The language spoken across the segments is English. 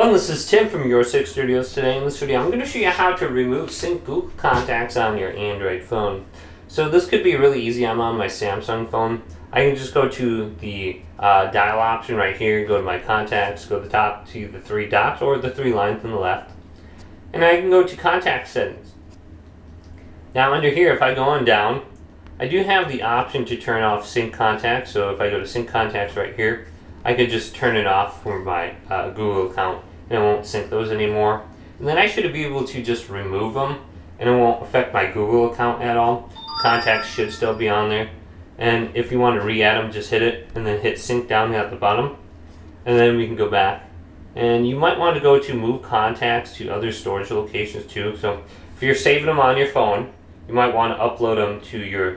Well, this is Tim from Your Six Studios. Today in this video, I'm going to show you how to remove sync Google contacts on your Android phone. So this could be really easy. I'm on my Samsung phone. I can just go to the dial option right here, go to my contacts, go to the top to the three dots or the three lines on the left, and I can go to contact settings. Now under here, if I go on down, I do have the option to turn off sync contacts. So if I go to sync contacts right here, I could just turn it off for my Google account, and it won't sync those anymore. And then I should be able to just remove them, and it won't affect my Google account at all. Contacts should still be on there. And if you want to re-add them, just hit it, and then hit sync down at the bottom, and then we can go back. And you might want to go to move contacts to other storage locations too. So if you're saving them on your phone, you might want to upload them to your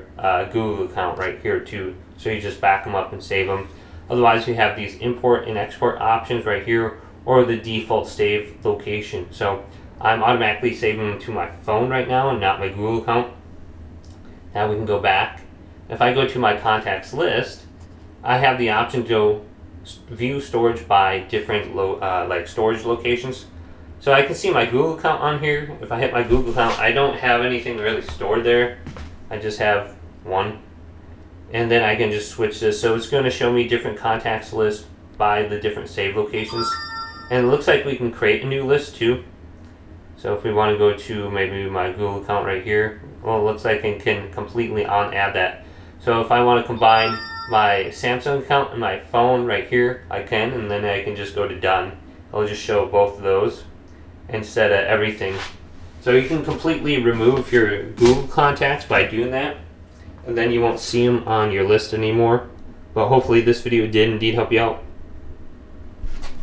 Google account right here too. So you just back them up and save them. Otherwise, you have these import and export options right here, or the default save location. So I'm automatically saving them to my phone right now and not my Google account. Now we can go back. If I go to my contacts list, I have the option to go view storage by different like storage locations. So I can see my Google account on here. If I hit my Google account, I don't have anything really stored there. I just have one. And then I can just switch this. So it's going to show me different contacts lists by the different save locations. And it looks like we can create a new list too. So if we want to go to maybe my Google account right here, well, it looks like I can completely add that. So if I want to combine my Samsung account and my phone right here, I can, and then I can just go to done. I'll just show both of those instead of everything. So you can completely remove your Google contacts by doing that, and then you won't see them on your list anymore. But hopefully this video did indeed help you out.